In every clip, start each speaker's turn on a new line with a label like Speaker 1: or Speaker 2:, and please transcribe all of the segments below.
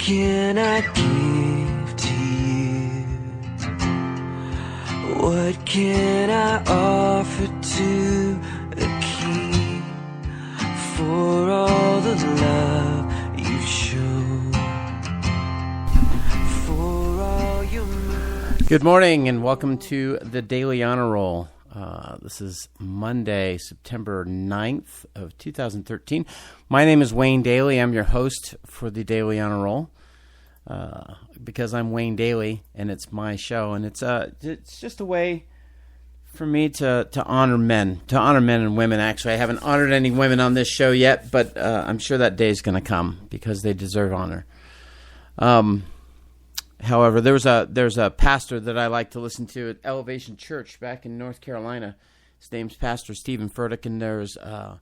Speaker 1: can I give to you? What can I offer to a king for all the love you show? For all your mercy.
Speaker 2: Good morning and welcome to the Daily Honor Roll. This is Monday, September 9th of 2013. My name is Wayne Daly. I'm your host for the Daily Honor Roll because I'm Wayne Daly and it's my show. And it's just a way for me to honor men and women. Actually, I haven't honored any women on this show yet, but I'm sure that day is going to come because they deserve honor. However, there's a pastor that I like to listen to at Elevation Church back in North Carolina. His name's Pastor Stephen Furtick, and there was a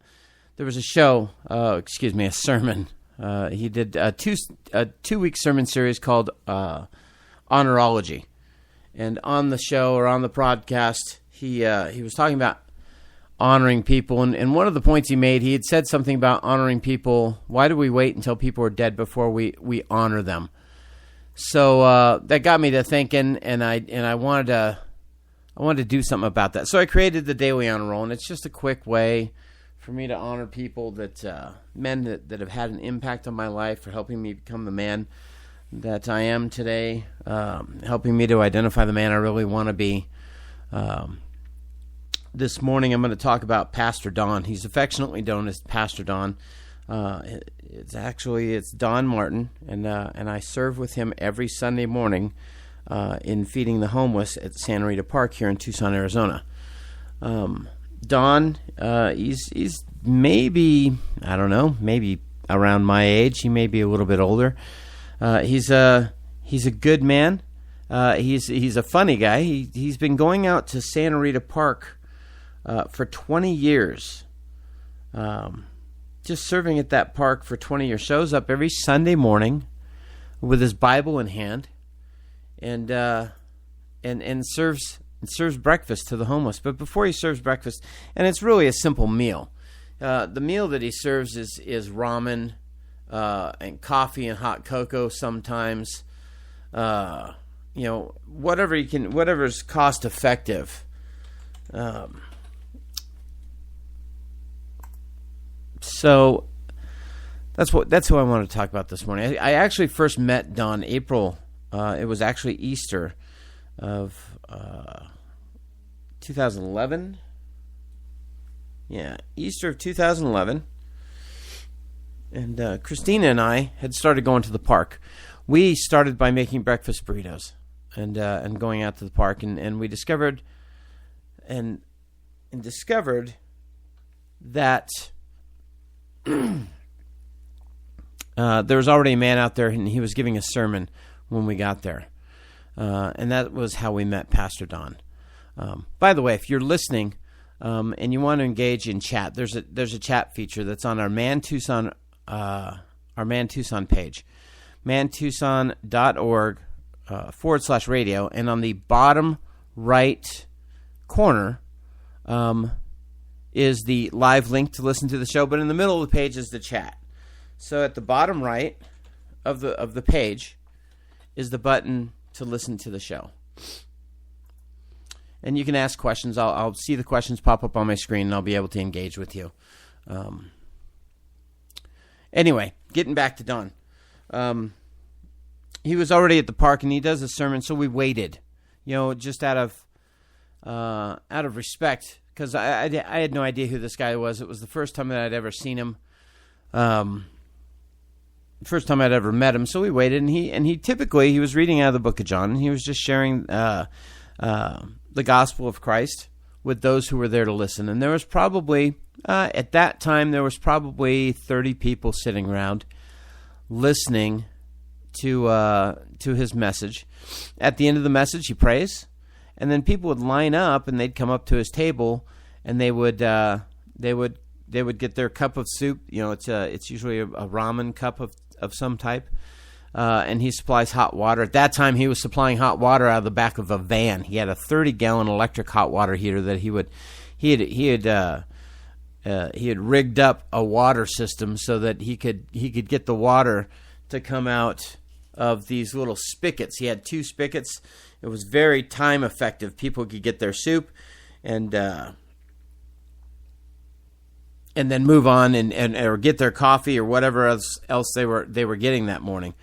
Speaker 2: show, a sermon. He did a two-week sermon series called Honorology, and on the show or on the podcast, he was talking about honoring people, and one of the points he made, he had said something about honoring people. Why do we wait until people are dead before we honor them? So that got me to thinking, and I wanted to do something about that. So I created the Daily Honor Roll, and it's just a quick way for me to honor people men that have had an impact on my life, for helping me become the man that I am today, helping me to identify the man I really want to be. This morning I'm going to talk about Pastor Don. He's affectionately known as Pastor Don. It's Don Martin, and I serve with him every Sunday morning in feeding the homeless at Santa Rita Park here in Tucson, Arizona. Don, he's maybe, I don't know, maybe around my age. He may be a little bit older. He's a good man. He's a funny guy. He's been going out to Santa Rita Park for 20 years. Just serving at that park for 20 years. Shows up every Sunday morning with his Bible in hand, and serves breakfast to the homeless. But before he serves breakfast, and it's really a simple meal. The meal that he serves is ramen and coffee and hot cocoa sometimes. Whatever he can, whatever's cost effective. So that's who I want to talk about this morning. I actually first met Don April. It was actually Easter of 2011. Yeah, Easter of 2011. And Christina and I had started going to the park. We started by making breakfast burritos and going out to the park, and we discovered that there was already a man out there, and he was giving a sermon when we got there. And that was how we met Pastor Don. By the way, if you're listening and you want to engage in chat, there's a chat feature that's on our Man Tucson page, mantucson.org /radio, and on the bottom right corner is the live link to listen to the show, but in the middle of the page is the chat. So at the bottom right of the page is the button to listen to the show. And you can ask questions. I'll see the questions pop up on my screen, and I'll be able to engage with you. Anyway, getting back to Don. He was already at the park, and he does a sermon, so we waited, just out of respect, because I had no idea who this guy was. It was the first time that I'd ever seen him, first time I'd ever met him. So we waited, and he was reading out of the book of John, and he was just sharing the gospel of Christ with those who were there to listen. And there was probably at that time 30 people sitting around listening to his message. At the end of the message, he prays. And then people would line up, and they'd come up to his table, and they would get their cup of soup. It's usually a ramen cup of some type, and he supplies hot water. At that time, he was supplying hot water out of the back of a van. He had a 30-gallon electric hot water heater that he had rigged up a water system so that he could get the water to come out of these little spigots. He had 2 spigots. It was very time effective. People could get their soup and then move on and or get their coffee or whatever else they were getting that morning.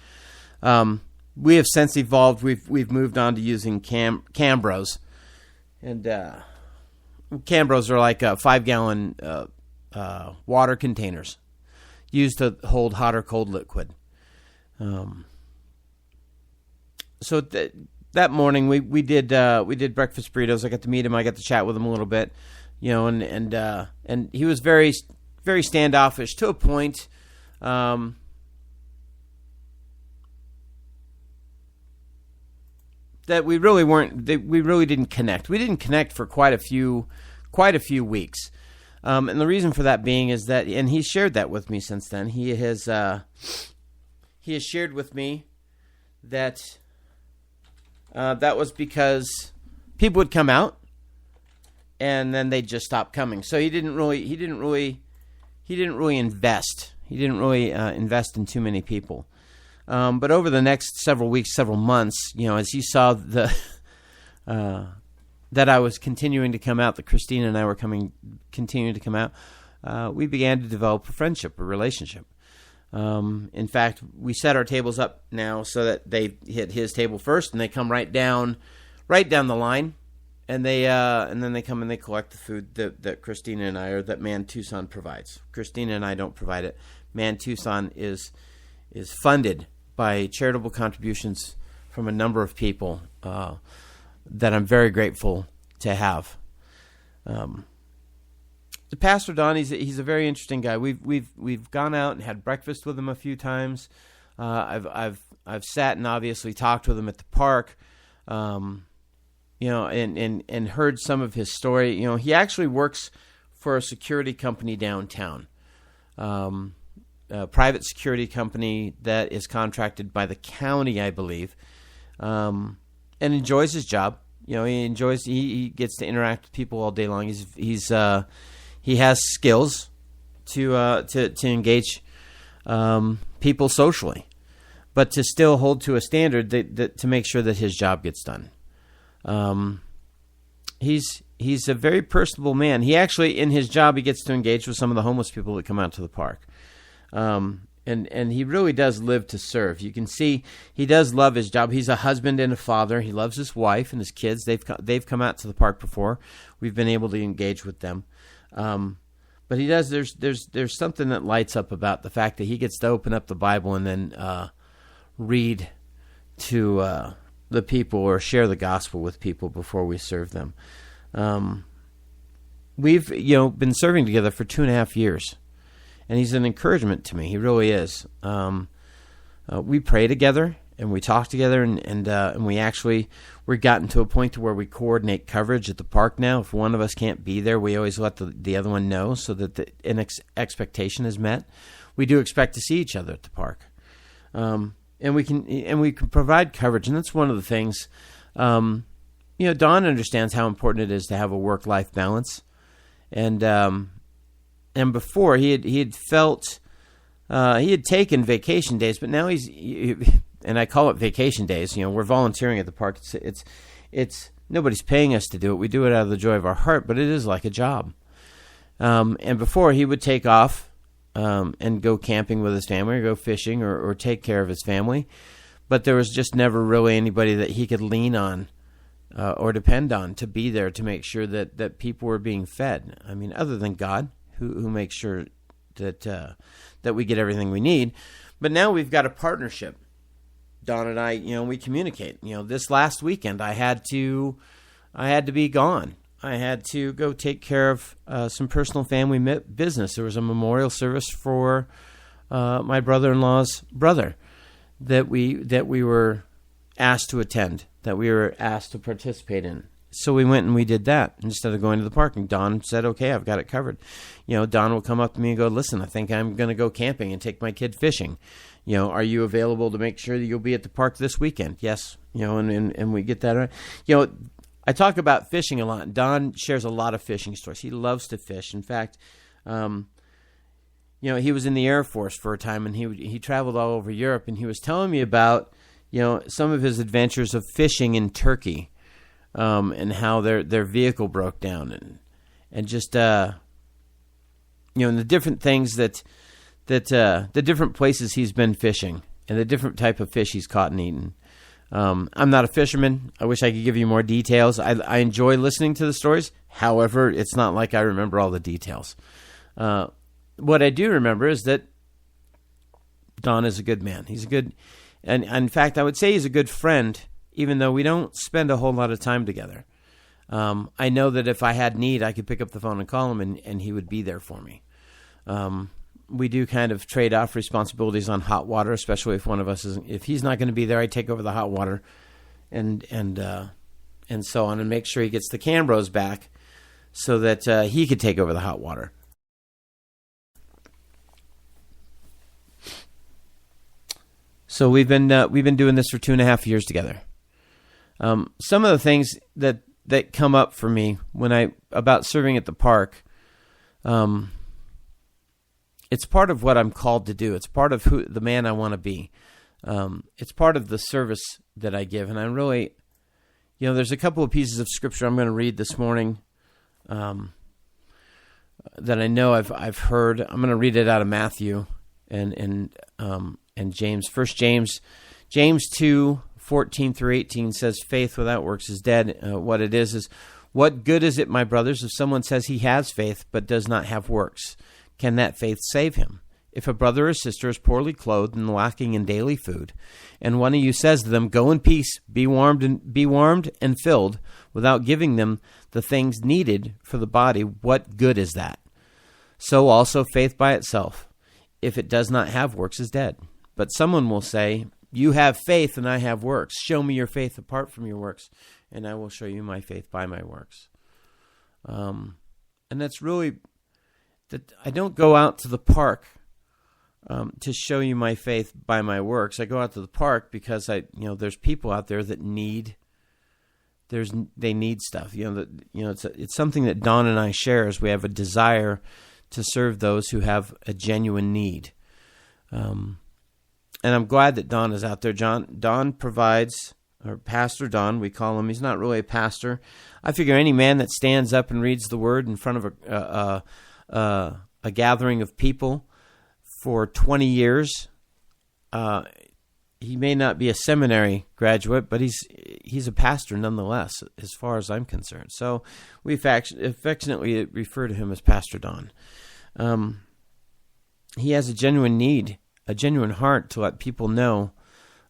Speaker 2: We have since evolved. We've moved on to using Cambros, and Cambros are like 5-gallon water containers used to hold hot or cold liquid. So that morning we did breakfast burritos. I got to meet him. I got to chat with him a little bit, and he was very, very standoffish to a point. That we really didn't connect. We didn't connect for quite a few weeks. And the reason for that being is that, and he shared that with me since then. He has shared with me that that was because people would come out and then they'd just stop coming. So he didn't really invest. He didn't really invest in too many people. But over the next several weeks, several months, as he saw that I was continuing to come out, that Christina and I were continuing to come out, we began to develop a friendship, a relationship. In fact, we set our tables up now so that they hit his table first, and they come right down the line, and then they come and they collect the food that Christina and I, or that Man Tucson provides. Christina and I don't provide it. Man Tucson is funded by charitable contributions from a number of people that I'm very grateful to have. The Pastor Don, he's a very interesting guy. We've gone out and had breakfast with him a few times. I've sat and obviously talked with him at the park, and heard some of his story. He actually works for a security company downtown, a private security company that is contracted by the county, I believe, and enjoys his job. He gets to interact with people all day long. He has skills to engage people socially, but to still hold to a standard that to make sure that his job gets done. He's a very personable man. He actually, in his job, he gets to engage with some of the homeless people that come out to the park. And he really does live to serve. You can see he does love his job. He's a husband and a father. He loves his wife and his kids. They've come out to the park before. We've been able to engage with them. But he does. There's something that lights up about the fact that he gets to open up the Bible and then read to the people or share the gospel with people before we serve them. We've been serving together for 2.5 years. And he's an encouragement to me. He really is. We pray together and we talk together, and we're gotten to a point to where we coordinate coverage at the park now. If one of us can't be there, we always let the other one know so that an expectation is met. We do expect to see each other at the park, and we can provide coverage, and that's one of the things. Don understands how important it is to have a work-life balance, and before he had felt he had taken vacation days, but now and I call it vacation days. We're volunteering at the park. It's nobody's paying us to do it. We do it out of the joy of our heart, but it is like a job. And before, he would take off and go camping with his family, or go fishing, or take care of his family. But there was just never really anybody that he could lean on or depend on to be there to make sure that people were being fed. I mean, other than God, who makes sure that we get everything we need. But now we've got a partnership. Don and I, we communicate. This last weekend I had to be gone. I had to go take care of some personal family business. There was a memorial service for my brother-in-law's brother that we were asked to attend, that we were asked to participate in. So we went and we did that instead of going to the park. And Don said, "Okay, I've got it covered." Don will come up to me and go, "Listen, I think I'm going to go camping and take my kid fishing. Are you available to make sure that you'll be at the park this weekend?" Yes. And we get that right. I talk about fishing a lot. Don shares a lot of fishing stories. He loves to fish. In fact, he was in the Air Force for a time, and he traveled all over Europe, and he was telling me about some of his adventures of fishing in Turkey, and how their vehicle broke down, and just and the different things that the different places he's been fishing and the different type of fish he's caught and eaten. I'm not a fisherman. I wish I could give you more details. I enjoy listening to the stories. However, it's not like I remember all the details. What I do remember is that Don is a good man. He's a good, and in fact, I would say he's a good friend, even though we don't spend a whole lot of time together. I know that if I had need, I could pick up the phone and call him, and he would be there for me. We do kind of trade off responsibilities on hot water, especially if one of us if he's not going to be there, I take over the hot water, and so on, and make sure he gets the Cambros back, so that he could take over the hot water. So we've been doing this for 2.5 years together. Some of the things that come up for me about serving at the park, it's part of what I'm called to do. It's part of the man I want to be. It's part of the service that I give, and I really, there's a couple of pieces of scripture I'm going to read this morning that I know I've heard. I'm going to read it out of Matthew and James. First James 2:14-18 says, "Faith without works is dead." What it is, what good is it, my brothers, if someone says he has faith but does not have works? Can that faith save him? If a brother or sister is poorly clothed and lacking in daily food, and one of you says to them, "Go in peace, be warmed and filled," without giving them the things needed for the body, what good is that? So also faith by itself, if it does not have works, is dead. But someone will say, "You have faith and I have works. Show me your faith apart from your works, and I will show you my faith by my works." And that's really that I don't go out to the park to show you my faith by my works. I go out to the park because there's people out there that need stuff. It's something that Don and I share, is we have a desire to serve those who have a genuine need. And I'm glad that Don is out there. Don provides, or Pastor Don, we call him. He's not really a pastor. I figure any man that stands up and reads the word in front of a gathering of people for 20 years, he may not be a seminary graduate, but he's a pastor nonetheless, as far as I'm concerned. So we affectionately refer to him as Pastor Don. He has a genuine need, a genuine heart to let people know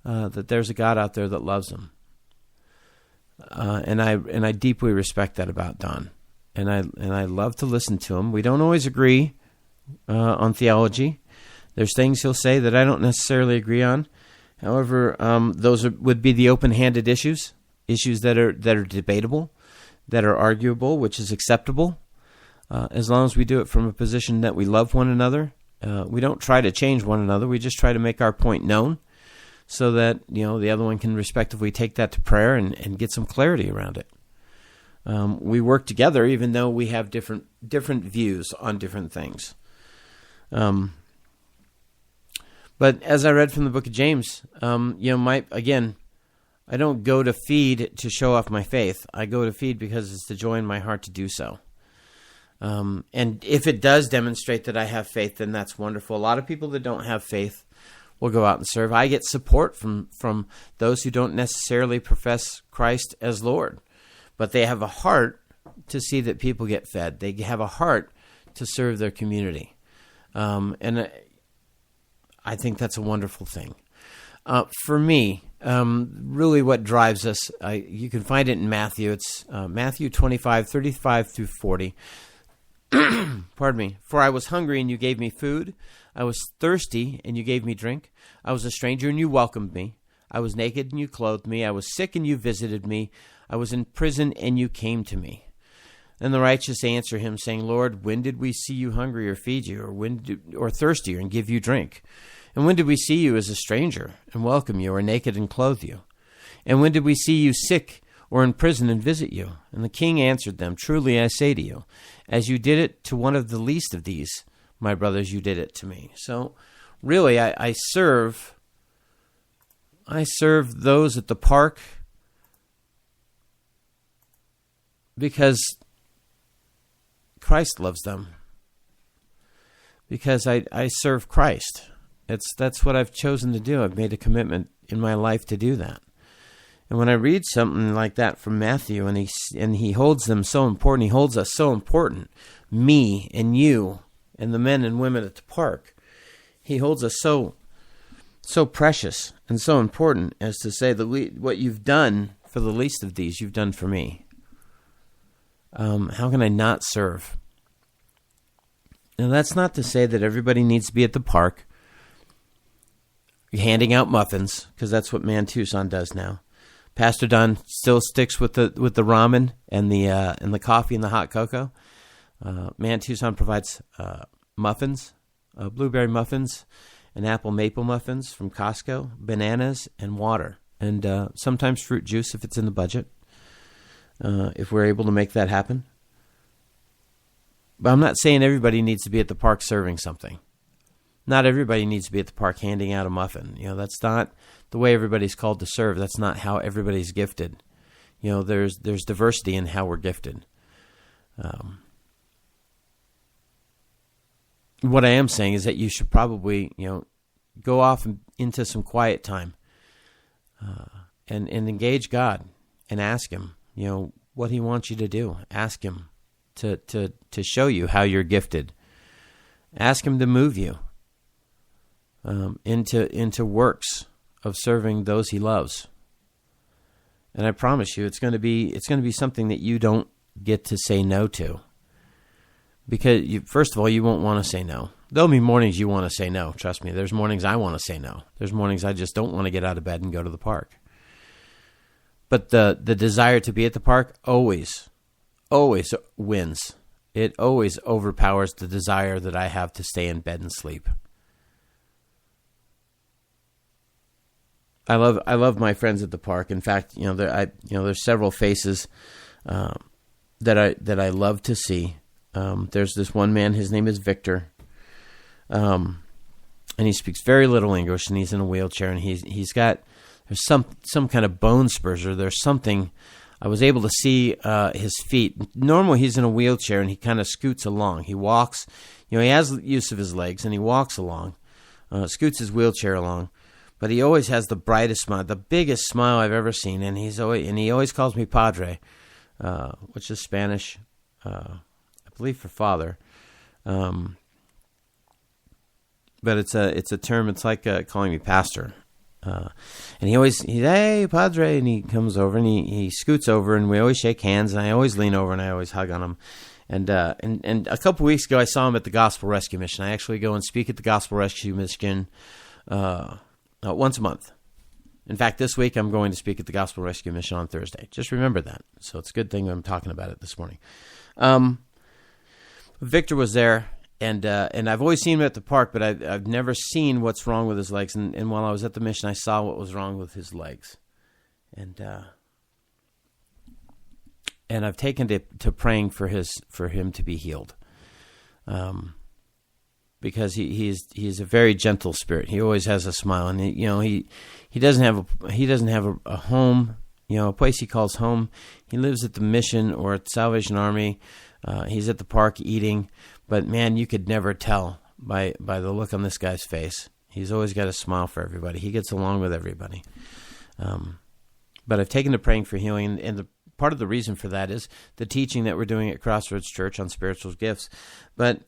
Speaker 2: that there's a God out there that loves them. And I deeply respect that about Don. And I love to listen to him. We don't always agree on theology. There's things he'll say that I don't necessarily agree on. However, those would be the open-handed issues that are debatable, that are arguable, which is acceptable, as long as we do it from a position that we love one another. We don't try to change one another. We just try to make our point known, so that the other one can respectively take that to prayer and get some clarity around it. We work together, even though we have different views on different things. But as I read from the book of James, I don't go to feed to show off my faith. I go to feed because it's the joy in my heart to do so. And if it does demonstrate that I have faith, then that's wonderful. A lot of people that don't have faith will go out and serve. I get support from those who don't necessarily profess Christ as Lord, but they have a heart to see that people get fed. They have a heart to serve their community. And I think that's a wonderful thing. For me, really what drives us, you can find it in Matthew. It's Matthew 25:35-40. Pardon me. "For I was hungry, and you gave me food. I was thirsty, and you gave me drink. I was a stranger, and you welcomed me. I was naked, and you clothed me. I was sick, and you visited me. I was in prison, and you came to me." And the righteous answer him, saying, "Lord, when did we see you hungry or feed you, or thirsty and give you drink? And when did we see you as a stranger and welcome you, or naked and clothe you? And when did we see you sick or in prison and visit you?" And the king answered them, "Truly I say to you, as you did it to one of the least of these, my brothers, you did it to me." So really, I serve I serve those at the park because Christ loves them. Because I serve Christ. That's what I've chosen to do. I've made a commitment in my life to do that. And when I read something like that from Matthew, and he holds them so important, he holds us so important, me and you and the men and women at the park, he holds us so precious and so important as to say that what you've done for the least of these, you've done for me. How can I not serve? Now, that's not to say that everybody needs to be at the park handing out muffins, because that's what Man Tucson does now. Pastor Don still sticks with the ramen and the coffee and the hot cocoa. Man Tucson provides muffins, blueberry muffins, and apple maple muffins from Costco, bananas, and water, and sometimes fruit juice if it's in the budget, if we're able to make that happen. But I'm not saying everybody needs to be at the park serving something. Not everybody needs to be at the park handing out a muffin. That's not the way everybody's called to serve. That's not how everybody's gifted. There's diversity in how we're gifted. What I am saying is that you should probably, go off into some quiet time and engage God and ask Him, what He wants you to do. Ask Him to show you how you're gifted. Ask Him to move you into works of serving those He loves. And I promise you, it's going to be something that you don't get to say no to. Because first of all, you won't want to say no. There'll be mornings you want to say no. Trust me, there's mornings I want to say no. There's mornings I just don't want to get out of bed and go to the park. But the desire to be at the park always wins. It always overpowers the desire that I have to stay in bed and sleep. I love my friends at the park. In fact, there's several faces that I love to see. There's this one man. His name is Victor, and he speaks very little English, and he's in a wheelchair, and there's some kind of bone spurs, or there's something. I was able to see his feet. Normally, he's in a wheelchair, and he kind of scoots along. He walks. He has use of his legs, and he walks along, scoots his wheelchair along. But he always has the brightest smile, the biggest smile I've ever seen, and he always calls me Padre, which is Spanish, I believe, for father. But it's a term. It's like calling me pastor. And he's hey Padre, and he comes over and he scoots over, and we always shake hands, and I always lean over and I always hug on him. And a couple weeks ago, I saw him at the Gospel Rescue Mission. I actually go and speak at the Gospel Rescue Mission once a month. In fact, this week I'm going to speak at the Gospel Rescue Mission on Thursday. Just remember that. So it's a good thing I'm talking about it this morning. Victor was there, and I've always seen him at the park, but I've never seen what's wrong with his legs. And while I was at the mission, I saw what was wrong with his legs. And I've taken to praying for him to be healed. Because he's a very gentle spirit. He always has a smile, and he doesn't have a home, a place he calls home. He lives at the mission or at the Salvation Army. He's at the park eating, but man, you could never tell by the look on this guy's face. He's always got a smile for everybody. He gets along with everybody. But I've taken to praying for healing, and part of the reason for that is the teaching that we're doing at Crossroads Church on spiritual gifts. But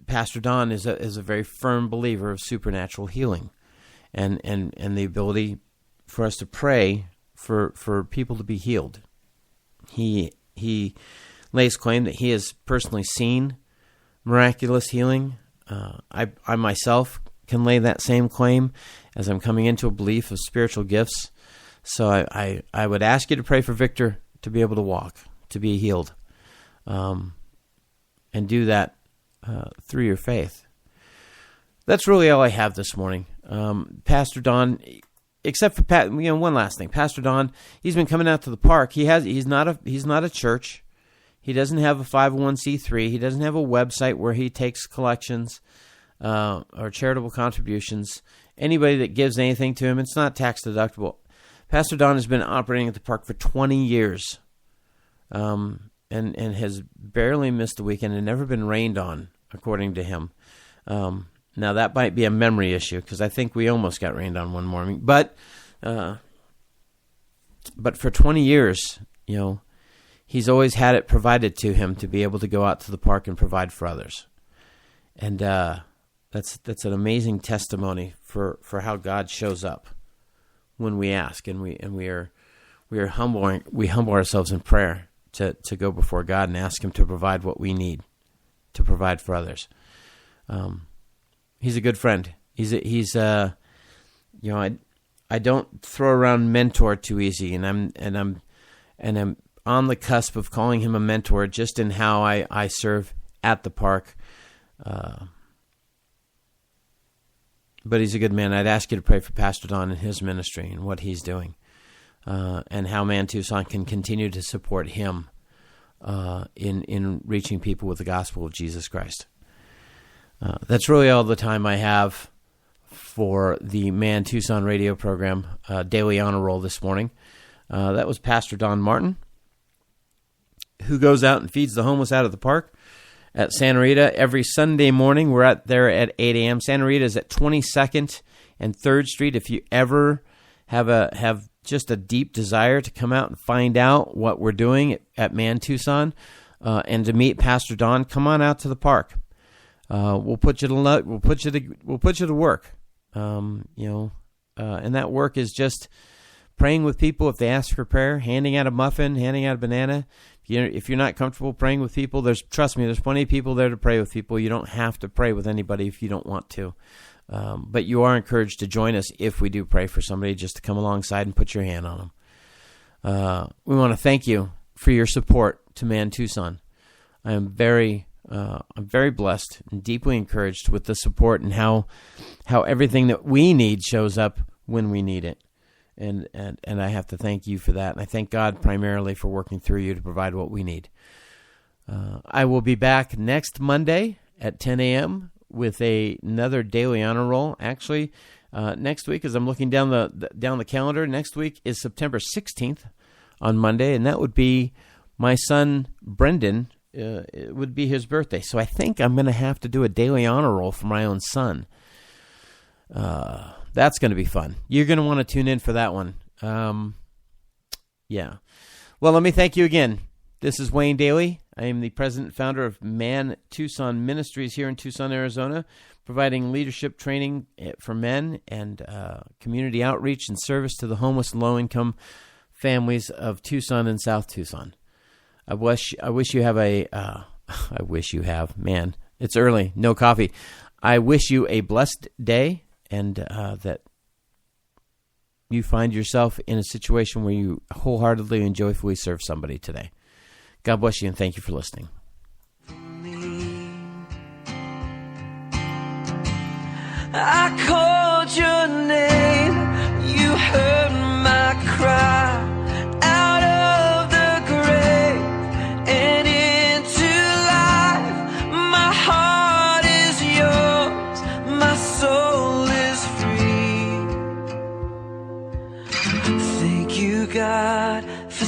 Speaker 2: Pastor Don is a very firm believer of supernatural healing, and the ability for us to pray for people to be healed. He lays claim that he has personally seen miraculous healing. I myself can lay that same claim as I'm coming into a belief of spiritual gifts. So I would ask you to pray for Victor to be able to walk, to be healed, and do that through your faith. That's really all I have this morning. Pastor Don, except for one last thing. Pastor Don, he's been coming out to the park. He's not a church. He doesn't have a 501c3. He doesn't have a website where he takes collections or charitable contributions Anybody that gives anything to him, it's not tax deductible. Pastor Don has been operating at the park for 20 years, and has barely missed a weekend and never been rained on, according to him. Now, that might be a memory issue, because I think we almost got rained on one morning. But for 20 years, he's always had it provided to him to be able to go out to the park and provide for others. And that's an amazing testimony for how God shows up when we ask, and we humble ourselves in prayer to go before God and ask Him to provide what we need to provide for others. He's a good friend. I don't throw around mentor too easy, and I'm on the cusp of calling him a mentor just in how I serve at the park. But he's a good man. I'd ask you to pray for Pastor Don and his ministry and what he's doing, and how Man Tucson can continue to support him in reaching people with the gospel of Jesus Christ. That's really all the time I have for the Man Tucson radio program, Daily Honor Roll this morning. That was Pastor Don Martin, who goes out and feeds the homeless out of the park at Santa Rita every Sunday morning. We're out there at 8 a.m. Santa Rita is at 22nd and 3rd Street. If you ever have just a deep desire to come out and find out what we're doing at Man Tucson, and to meet Pastor Don, come on out to the park. We'll put you to work. And that work is just praying with people if they ask for prayer, handing out a muffin, handing out a banana. If you're not comfortable praying with people, trust me, there's plenty of people there to pray with people. You don't have to pray with anybody if you don't want to. But you are encouraged to join us if we do pray for somebody, just to come alongside and put your hand on them. We want to thank you for your support to Man Tucson. I'm very blessed and deeply encouraged with the support and how everything that we need shows up when we need it. And I have to thank you for that. And I thank God primarily for working through you to provide what we need. I will be back next Monday at 10 a.m. with another Daily Honor Roll. Actually, next week, as I'm looking down the calendar, next week is September 16th on Monday, and that would be my son Brendan. It would be his birthday. So I think I'm going to have to do a Daily Honor Roll for my own son. That's going to be fun. You're going to want to tune in for that one. Yeah. Well, let me thank you again. This is Wayne Daly. I am the president and founder of Man Tucson Ministries here in Tucson, Arizona, providing leadership training for men and community outreach and service to the homeless and low-income families of Tucson and South Tucson. I wish you have man, it's early, no coffee. I wish you a blessed day, and that you find yourself in a situation where you wholeheartedly and joyfully serve somebody today. God bless you, and thank you for listening.
Speaker 1: I called your name, you heard my cry, out of the grave and into life. My heart is yours, my soul is free. Thank you, God, for